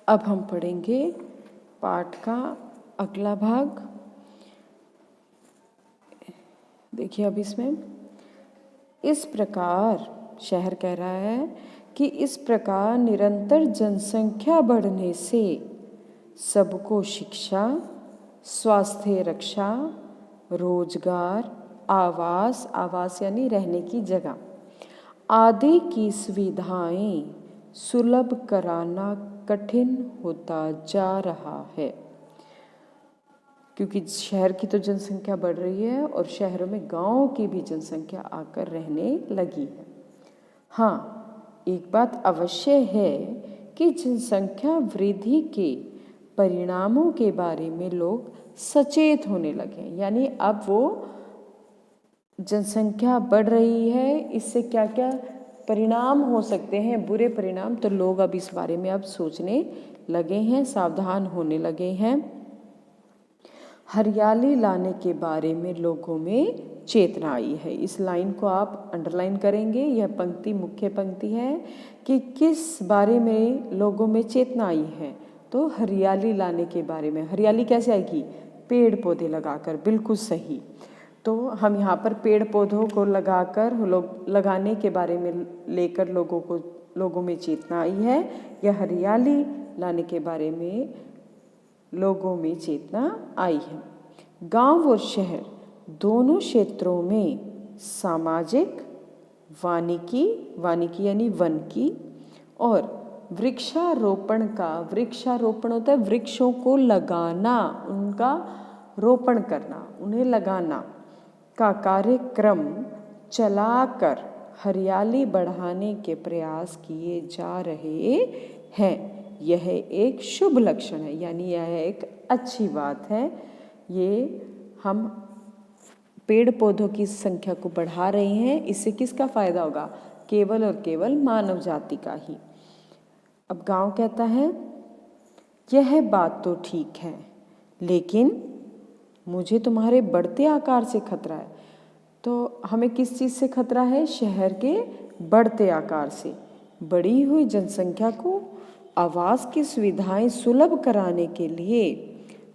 अब हम पढ़ेंगे पाठ का अगला भाग। देखिए अब इसमें इस प्रकार शहर कह रहा है कि इस प्रकार निरंतर जनसंख्या बढ़ने से सबको शिक्षा, स्वास्थ्य रक्षा, रोजगार, आवास यानी रहने की जगह आदि की सुविधाएं सुलभ कराना कठिन होता जा रहा है, क्योंकि शहर की तो जनसंख्या बढ़ रही है और शहरों में गांव की भी जनसंख्या आकर रहने लगी है। हाँ, एक बात अवश्य है कि जनसंख्या वृद्धि के परिणामों के बारे में लोग सचेत होने लगे, यानी अब वो जनसंख्या बढ़ रही है, इससे क्या क्या परिणाम हो सकते हैं, बुरे परिणाम, तो लोग अब इस बारे में अब सोचने लगे हैं, सावधान होने लगे हैं। हरियाली लाने के बारे में लोगों में चेतना आई है। इस लाइन को आप अंडरलाइन करेंगे, यह पंक्ति मुख्य पंक्ति है कि किस बारे में लोगों में चेतना आई है, तो हरियाली लाने के बारे में। हरियाली कैसे आएगी? पेड़ पौधे लगाकर, बिल्कुल सही। तो हम यहाँ पर पेड़ पौधों को लगाने के बारे में लेकर लोगों में चेतना आई है, या हरियाली लाने के बारे में लोगों में चेतना आई है। गांव और शहर दोनों क्षेत्रों में सामाजिक, वानिकी यानी वन की, और वृक्षारोपण होता है वृक्षों को लगाना, उनका रोपण करना, उन्हें लगाना का कार्यक्रम चलाकर हरियाली बढ़ाने के प्रयास किए जा रहे हैं। यह एक शुभ लक्षण है, यानी यह एक अच्छी बात है। ये हम पेड़ पौधों की संख्या को बढ़ा रहे हैं, इससे किसका फायदा होगा? केवल और केवल मानव जाति का ही। अब गांव कहता है यह बात तो ठीक है, लेकिन मुझे तुम्हारे बढ़ते आकार से खतरा है। तो हमें किस चीज़ से खतरा है? शहर के बढ़ते आकार से। बढ़ी हुई जनसंख्या को आवास की सुविधाएं सुलभ कराने के लिए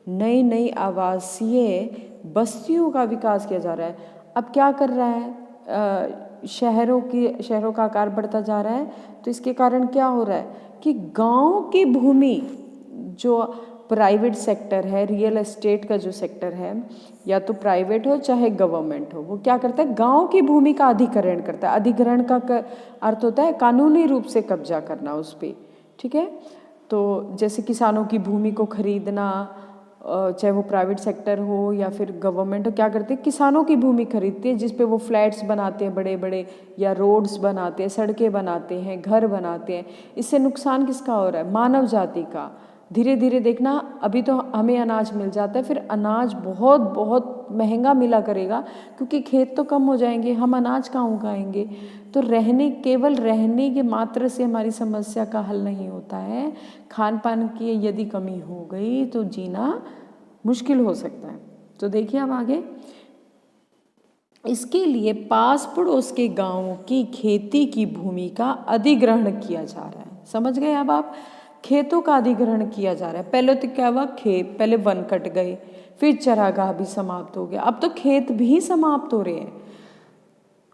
नई नई आवासीय बस्तियों का विकास किया जा रहा है। अब क्या कर रहा है? शहरों का आकार बढ़ता जा रहा है, तो इसके कारण क्या हो रहा है कि गांव की भूमि, जो प्राइवेट सेक्टर है, रियल एस्टेट का जो सेक्टर है, या तो प्राइवेट हो चाहे गवर्नमेंट हो, वो क्या करता है? गांव की भूमि का अधिग्रहण करता है। अधिग्रहण का अर्थ होता है कानूनी रूप से कब्जा करना उस पर, ठीक है। तो जैसे किसानों की भूमि को खरीदना, चाहे वो प्राइवेट सेक्टर हो या फिर गवर्नमेंट हो, क्या करते हैं? किसानों की भूमि खरीदते हैं, जिस पे वो फ्लैट्स बनाते हैं बड़े बड़े, या रोड्स बनाते हैं, सड़कें बनाते हैं, घर बनाते हैं। इससे नुकसान किसका हो रहा है? मानव जाति का। धीरे धीरे देखना, अभी तो हमें अनाज मिल जाता है, फिर अनाज बहुत बहुत महंगा मिला करेगा, क्योंकि खेत तो कम हो जाएंगे, हम अनाज कहाँ उगाएंगे। तो केवल रहने के मात्र से हमारी समस्या का हल नहीं होता है। खान पान की यदि कमी हो गई तो जीना मुश्किल हो सकता है। तो देखिए अब आगे, इसके लिए पास पड़ोस के गांवों की खेती की भूमि का अधिग्रहण किया जा रहा है। समझ गए? अब आप खेतों का अधिग्रहण किया जा रहा है। पहले तो क्या हुआ? पहले वन कट गए, फिर चरागाह भी समाप्त हो गया, अब तो खेत भी समाप्त हो रहे हैं।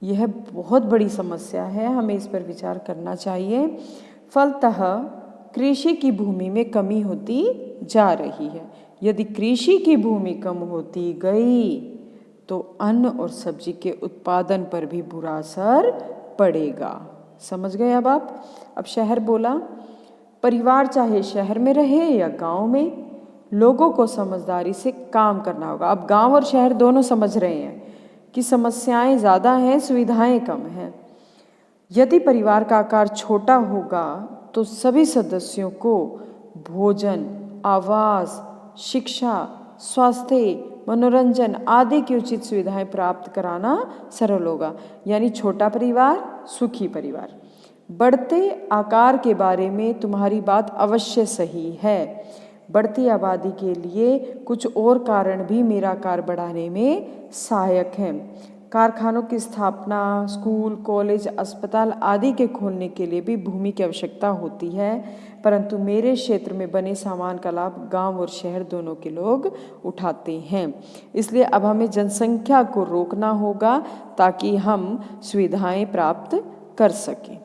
यह बहुत बड़ी समस्या है, हमें इस पर विचार करना चाहिए। फलतः कृषि की भूमि में कमी होती जा रही है। यदि कृषि की भूमि कम होती गई तो अन्न और सब्जी के उत्पादन पर भी बुरा असर पड़ेगा। समझ गए अब आप? अब शहर बोला, परिवार चाहे शहर में रहे या गांव में, लोगों को समझदारी से काम करना होगा। अब गांव और शहर दोनों समझ रहे हैं कि समस्याएं ज़्यादा हैं, सुविधाएं कम हैं। यदि परिवार का आकार छोटा होगा तो सभी सदस्यों को भोजन, आवास, शिक्षा, स्वास्थ्य, मनोरंजन आदि की उचित सुविधाएं प्राप्त कराना सरल होगा। यानी छोटा परिवार सुखी परिवार। बढ़ते आकार के बारे में तुम्हारी बात अवश्य सही है। बढ़ती आबादी के लिए कुछ और कारण भी मेरा आकार बढ़ाने में सहायक हैं। कारखानों की स्थापना, स्कूल, कॉलेज, अस्पताल आदि के खोलने के लिए भी भूमि की आवश्यकता होती है, परंतु मेरे क्षेत्र में बने सामान का लाभ गांव और शहर दोनों के लोग उठाते हैं। इसलिए अब हमें जनसंख्या को रोकना होगा ताकि हम सुविधाएं प्राप्त कर सकें।